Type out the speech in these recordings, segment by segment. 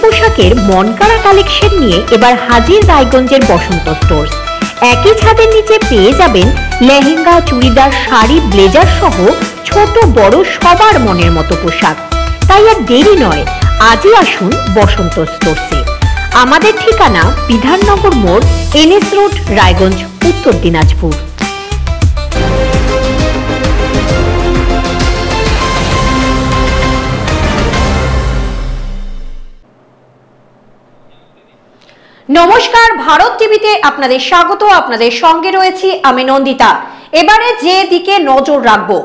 পোশাকের মনকাড়া কালেকশন নিয়ে এবার হাজির রায়গঞ্জের বসন্ত স্টোর্স। একই ছাদের নিচে পেয়ে যাবেন লেহেঙ্গা, চুড়িদার, শাড়ি, ব্লেজার সহ ছোট বড় সবার মনের মতো পোশাক। তাই আর দেরি নয়, আজই আসুন বসন্ত স্টোর্সে। আমাদের ঠিকানা বিধাননগর মোড়, NS রোড, রায়গঞ্জ, উত্তর দিনাজপুর। নমস্কার, ভারত টিভিতে আপনাদের স্বাগত। আপনাদের সঙ্গে রয়েছি আমি নন্দিতা। এবারে যে দিকে নজর রাখবো,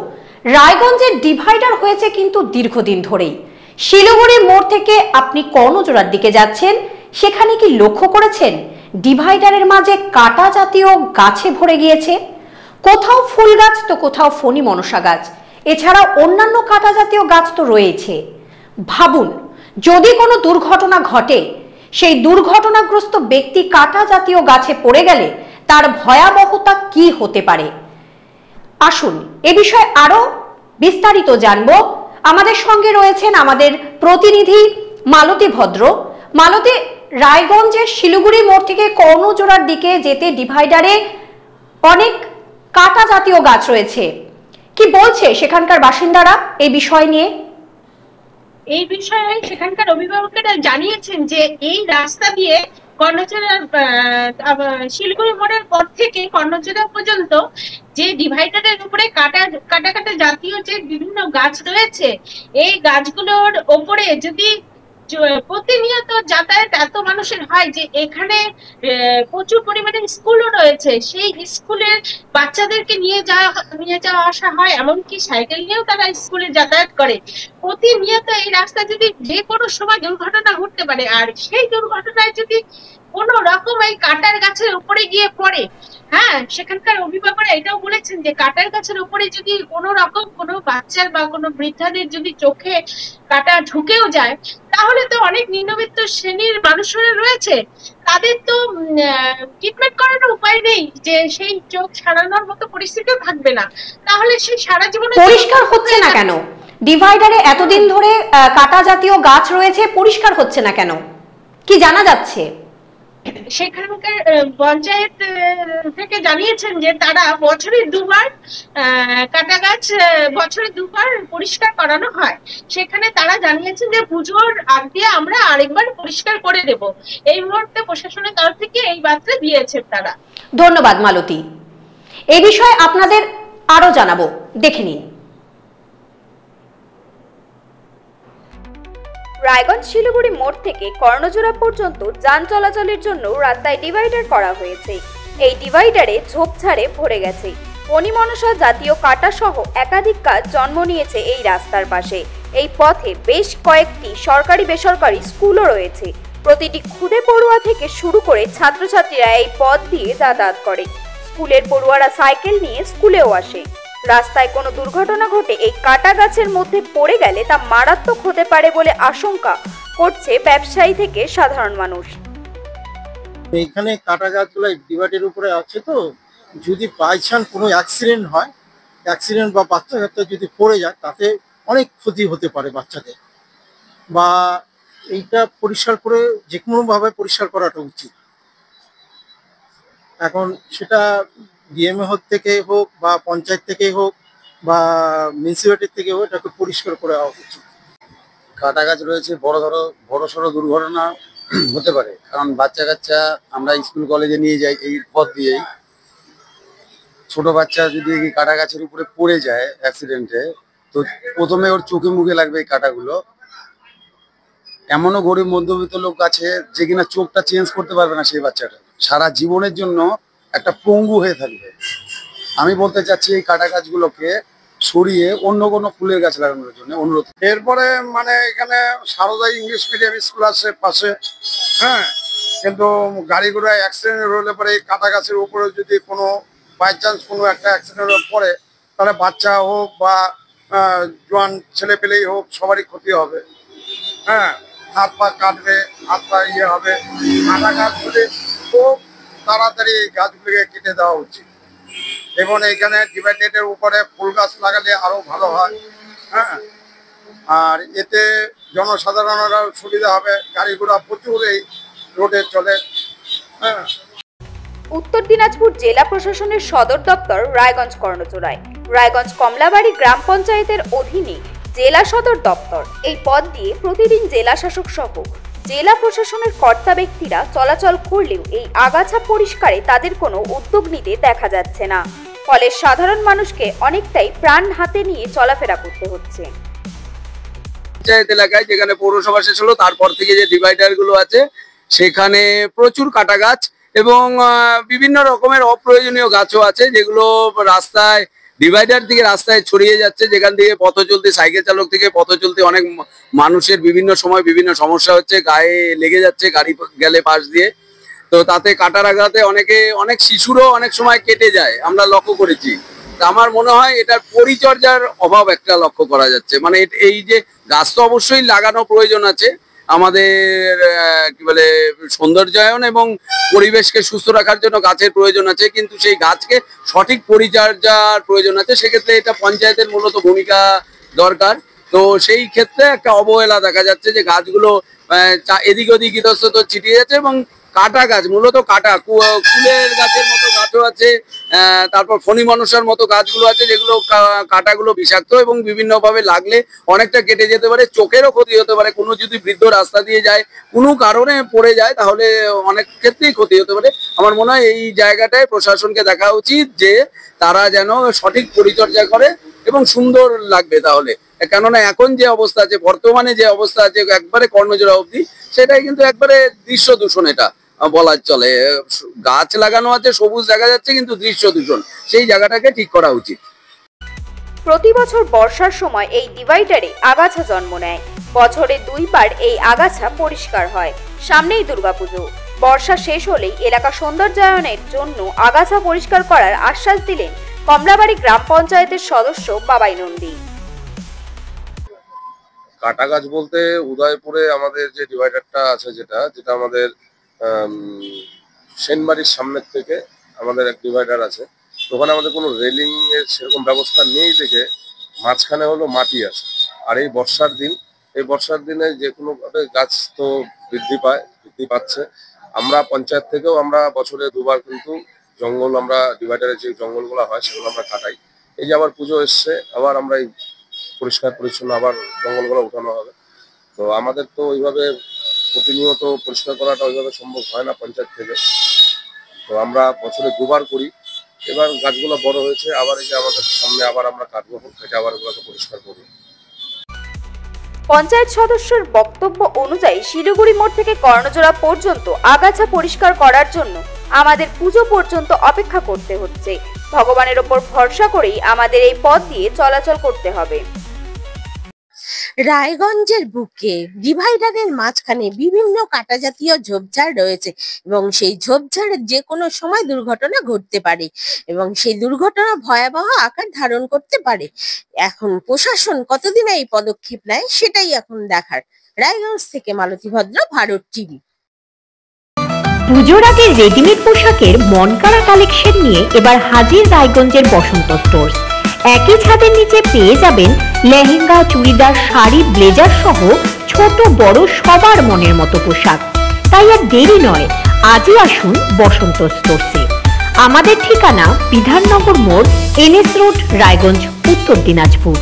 রায়গঞ্জের ডিভাইডার হয়েছে কিন্তু দীর্ঘদিন ধরেই। শিলিগুড়ি মোড় থেকে আপনি কর্ণজোড়ার দিকে যাচ্ছেন, সেখানে কি লক্ষ্য করেছেন ডিভাইডারের মাঝে কাটা জাতীয় গাছে ভরে গিয়েছে? কোথাও ফুল গাছ তো কোথাও ফণী মনসা গাছ, এছাড়া অন্যান্য কাটা জাতীয় গাছ তো রয়েছে। ভাবুন, যদি কোনো দুর্ঘটনা ঘটে, সেই দুর্ঘটনাগ্রস্ত ব্যক্তি কাটা জাতীয় গাছে পড়ে গেলে তার ভয়াবহতা কি হতে পারে। আসুন এ বিষয়ে আরো বিস্তারিত জানবো। আমাদের সঙ্গে রয়েছেন আমাদের প্রতিনিধি মালতী ভদ্র। মালতী, রায়গঞ্জের শিলিগুড়ি মোড় থেকে কর্ণজোড়ার দিকে যেতে ডিভাইডারে অনেক কাটা জাতীয় গাছ রয়েছে, কি বলছে সেখানকার বাসিন্দারা এই বিষয় নিয়ে? এই বিষয়ে সেখানকার অভিভাবকেরা জানিয়েছেন যে এই রাস্তা দিয়ে কর্ণজোড়া, শিলিগুড়ি মোড়ের পর থেকে কর্ণজোড়া পর্যন্ত যে ডিভাইডারের উপরে কাটা কাটা কাটা জাতীয় যে বিভিন্ন গাছ রয়েছে, এই গাছগুলোর ওপরে যদি প্রতিনিয়ত যাতায়াত এত মানুষের হয় যে এখানে প্রচুর পরিমাণে স্কুলও রয়েছে, সেই স্কুলের বাচ্চাদেরকে নিয়ে যাওয়া আসা হয়, এমনকি সাইকেল নিয়েও তারা স্কুলে যাতায়াত করে। প্রতিনিয়ত এই রাস্তা যদি যে কোনো সময় দুর্ঘটনা ঘটতে পারে, আর সেই দুর্ঘটনায় যদি কোনো রকম এই কাটার গাছের উপরে গিয়ে পড়ে, হ্যাঁ, সেখানকার অভিভাবকরা এটাও বলেছেন যে কাটার গাছের উপরে যদি কোনো রকম কোনো বাচ্চার বা কোনো বৃদ্ধাদের যদি চোখে কাটা ঢুকেও যায়, তাহলে তো অনেক নিম্নবিত্ত শ্রেণীর মানুষরা রয়েছে, তাদের তো ট্রিটমেন্ট করানোর উপায় নেই, যে সেই চোখ সারানোর মতো পরিস্থিতিও থাকবে না, তাহলে সেই সারা জীবনে পরিষ্কার হচ্ছে না কেন? ডিভাইডারে এতদিন ধরে কাটা জাতীয় গাছ রয়েছে, পরিষ্কার হচ্ছে না কেন, কি জানা যাচ্ছে? সেখানকার পঞ্চায়েত থেকে জানিয়েছেন যে তারা বছরে দুবার কাটা গাছ বছরে দুবার পরিষ্কার করানো হয়। সেখানে তারা জানিয়েছেন যে পুজোর আগ দিয়ে আমরা আরেকবার পরিষ্কার করে দেব। এই মুহূর্তে প্রশাসনের তরফ থেকে এই বার্তা দিয়েছে তারা। ধন্যবাদ মালতী। এই বিষয়ে আপনাদের আরো জানাবো, দেখে নিন। রায়গঞ্জ শিলিগুড়ি মোড় থেকে কর্ণজোড়া পর্যন্ত যান চলাচলের জন্য রাস্তায় ডিভাইডার করা হয়েছে। এই ডিভাইডারে ঝোপঝাড়ে ভরে গেছে। ফণী মনসা জাতীয় কাটা সহ একাধিক গাছ জন্ম নিয়েছে এই রাস্তার পাশে। এই পথে বেশ কয়েকটি সরকারি বেসরকারি স্কুলও রয়েছে। প্রতিটি খুদে পড়ুয়া থেকে শুরু করে ছাত্রছাত্রীরা এই পথ দিয়ে যাতায়াত করে। স্কুলের পড়ুয়ারা সাইকেল নিয়ে স্কুলেও আসে। রাস্তায় কোনো দুর্ঘটনা ঘটে এই কাটা গাছের মধ্যে পড়ে গেলে তা মারাত্মক হতে পারে বলে আশঙ্কা করছে ব্যবসায়ী থেকে সাধারণ মানুষ। এখানে কাটা গাছগুলো ডিভাইডের উপরে আছে, তো যদি বাই চান্স কোনো অ্যাক্সিডেন্ট হয়, অ্যাক্সিডেন্ট বা বাচ্চা কাচ্চা যদি পড়ে যায়, তাতে অনেক ক্ষতি হতে পারে বাচ্চাদের। বা এইটা পরিষ্কার করে যে কোনোভাবে পরিষ্কার করাটা উচিত। এখন সেটা ডিএমএ থেকে হোক বা পঞ্চায়েত থেকে হোক বা মিউনিসিপ্যালিটির থেকে হোক, এটাকে পরিষ্কার করে দেওয়া উচিত। কাটা গাছ রয়েছে, বড় সড়ো দুর্ঘটনা হতে পারে, কারণ বাচ্চা কাচ্চা আমরা স্কুল কলেজে নিয়ে যাই এই পথ দিয়েই। ছোট বাচ্চা যদি এই কাটা গাছের উপরে পড়ে যায় অ্যাক্সিডেন্টে, তো প্রথমে ওর চোখে মুখে লাগবে এই কাটাগুলো। এমনও গরিব মধ্যবিত্ত লোক আছে যে কিনা চোখটা চেঞ্জ করতে পারবে না, সেই বাচ্চাটা সারা জীবনের জন্য একটা পঙ্গু হয়ে থাকবে। আমি বলতে চাচ্ছি এই কাটা গাছগুলোকে সরিয়ে অন্য কোনো ফুলের গাছ লাগানোর জন্য অনুরোধ। এরপরে মানে এখানে সারদা ইংলিশ মিডিয়াম স্কুল আছে পাশে, হ্যাঁ, কিন্তু গাড়ি ঘোড়ায় অ্যাক্সিডেন্ট হলে পরে এই কাটা গাছের উপরে যদি কোনো বাই চান্স কোনো একটা অ্যাক্সিডেন্ট পড়ে, তাহলে বাচ্চা হোক বা জোয়ান ছেলে পেলেই হোক, সবারই ক্ষতি হবে। হ্যাঁ, হাত পা কাটবে, হাত পা হবে। কাটা গাছগুলি খুব তাড়াতাড়ি এই গাছগুলিকে কেটে দেওয়া উচিত। এবং এইখানে ডিভাইডেডের উপরে ফুল গাছ লাগালে আরো ভালো হয়। হ্যাঁ, আর এতে জনসাধারণের সুবিধা হবে, গাড়ি ঘোড়া প্রচুর এই রোডে চলে। হ্যাঁ। উত্তর দিনাজপুর জেলা প্রশাসনের সদর দপ্তর রায়গঞ্জ কর্ণজোড়ায়। রায়গঞ্জ কমলাবাড়ি গ্রাম পঞ্চায়েতের অধীনে জেলা সদর দপ্তর। এই পথ দিয়ে প্রতিদিন জেলা শাসক সহ জেলা প্রশাসনের কর্তা ব্যক্তিরা চলাচল করলেও এই আগাছা পরিষ্কারে তাদের কোনো উদ্যোগ নিতে দেখা যাচ্ছে না, ফলে সাধারণ মানুষকে অনেকটাই প্রাণ হাতে নিয়ে চলাফেরা করতে হচ্ছে। পঞ্চায়েত এলাকায় যেখানে পৌরসভা শেষ হলো তারপর থেকে যে ডিভাইডার গুলো আছে সেখানে প্রচুর কাটা গাছ এবং বিভিন্ন রকমের অপ্রয়োজনীয় গাছও আছে, যেগুলো রাস্তায় ডিভাইডার থেকে রাস্তায় ছড়িয়ে যাচ্ছে, যেখান থেকে পথ চলতে সাইকেল চালক থেকে পথ চলতে অনেক মানুষের বিভিন্ন সময় বিভিন্ন সমস্যা হচ্ছে, গায়ে লেগে যাচ্ছে গাড়ি গেলে পাশ দিয়ে। তো তাতে কাটার আঘাতে অনেক শিশুরও অনেক সময় কেটে যায়, আমরা লক্ষ্য করেছি। আমার মনে হয় এটার পরিচর্যার অভাব একটা লক্ষ্য করা যাচ্ছে। মানে এই যে গাছ তো অবশ্যই লাগানো প্রয়োজন আছে, আমাদের কি বলে সৌন্দর্যায়ন এবং পরিবেশকে সুস্থ রাখার জন্য গাছের প্রয়োজন আছে, কিন্তু সেই গাছকে সঠিক পরিচর্যার প্রয়োজন আছে। সেক্ষেত্রে এটা পঞ্চায়েতের মূলত ভূমিকা দরকার। তো সেই ক্ষেত্রে একটা অবহেলা দেখা যাচ্ছে যে গাছগুলো এদিক ওদিক ইতস্তত ছিটিয়ে যাচ্ছে এবং কাটা গাছ, মূলত কাটা কুলের গাছের মতো গাছও আছে, তারপর ফণি মনসার মতো গাছগুলো আছে, যেগুলো কাটাগুলো বিষাক্ত এবং বিভিন্নভাবে লাগলে অনেকটা কেটে যেতে পারে, চোখেরও ক্ষতি হতে পারে। কোনো যদি বৃদ্ধ রাস্তা দিয়ে যায়, কোনো কারণে পড়ে যায়, তাহলে অনেক ক্ষেত্রেই ক্ষতি হতে পারে। আমার মনে হয় এই জায়গাটায় প্রশাসনকে দেখা উচিত যে তারা যেন সঠিক পরিচর্যা করে এবং সুন্দর লাগবে তাহলে। কেননা এখন যে অবস্থা আছে, বর্তমানে যে অবস্থা আছে একবারে কর্ণজোড়া অবধি, সেটাই কিন্তু একবারে দৃশ্য দূষণ এটা বলার চলে। গাছ লাগানো আছে, সবুজ দেখা যাচ্ছে, কিন্তু দৃশ্য দূষণ, সেই জায়গাটাকে ঠিক করা উচিত। প্রতি বছর বর্ষার সময় এই ডিভাইডারে আগাছা জন্ম নেয়। বছরে 2 বার এই আগাছা পরিষ্কার হয়। সামনেই দুর্গাপুজো, বর্ষা শেষ হলেই এলাকা সৌন্দর্যায়নের জন্য আগাছা পরিষ্কার করার আশ্বাস দিলেন কমলাবাড়ি গ্রাম পঞ্চায়েতের সদস্য বাবাই নন্দী। কাটা গাছ বলতে উদয়পুরে আমাদের যে ডিভাইডারটা আছে, যেটা আমাদের সেনবাড়ির সামনের থেকে আমাদের এক ডিভাইডার আছে, ওখানে আমাদের কোনো রেলিং এর সেরকম ব্যবস্থা নেই দেখে মাঝখানে হলো মাটি আছে। আর এই বর্ষার দিনে যে কোনো ভাবে গাছ তো বৃদ্ধি পাচ্ছে। আমরা পঞ্চায়েত থেকেও আমরা বছরে 2 বার কিন্তু জঙ্গল, আমরা ডিভাইডারের যে জঙ্গলগুলো হয় সেগুলো আমরা কাটাই। এই যে আবার পুজো এসছে, আবার আমরা এই পরিষ্কার পরিচ্ছন্ন আবার জঙ্গলগুলো উঠানো হবে। তো আমাদের তো ওইভাবে প্রতিনিয়ত পরিষ্কার করাটা ওইভাবে সম্ভব হয় না পঞ্চায়েত থেকে। তো আমরা বছরে 2 বার করি। এবার গাছগুলো বড় হয়েছে, আবার এই যে আমাদের সামনে আবার আমরা কাটবো, কেটে আবার ওগুলোকে পরিষ্কার করবো। পঞ্চায়েত সদস্যের বক্তব্য অনুযায়ী শিলিগুড়ি মোড় থেকে কর্ণজোড়া পর্যন্ত আগাছা পরিষ্কার করার জন্য আমাদের পুজো পর্যন্ত অপেক্ষা করতে হচ্ছে। ভগবানের ওপর ভরসা করেই আমাদের এই পথ দিয়ে চলাচল করতে হবে। রায়গঞ্জের বুকে ডিভাইডারের মাঝখানে বিভিন্ন কাটা জাতীয় ঝোপঝাড় রয়েছে এবং সেই ঝোপঝাড়ের যে কোনো সময় দুর্ঘটনা ঘটতে পারে এবং সেই দুর্ঘটনা ভয়াবহ আকার ধারণ করতে পারে। এখন প্রশাসন কতদিন এই পদক্ষেপ নেয় সেটাই এখন দেখার। রায়গঞ্জ থেকে মালতী ভদ্র, ভারত টিভি। পুজোর আগে রেডিমেড পোশাকের মনকাড়া কালেকশন নিয়ে এবার হাজির রায়গঞ্জের বসন্ত স্টোর্স। একই ছাদের নিচে পেয়ে যাবেন লেহেঙ্গা, চুড়িদার, শাড়ি, ব্লেজার সহ ছোট বড় সবার মনের মতো পোশাক। তাই আর দেরি নয়, আজই আসুন বসন্ত স্টোর্সে। আমাদের ঠিকানা বিধাননগর মোড়, NS রোড, রায়গঞ্জ, উত্তর দিনাজপুর।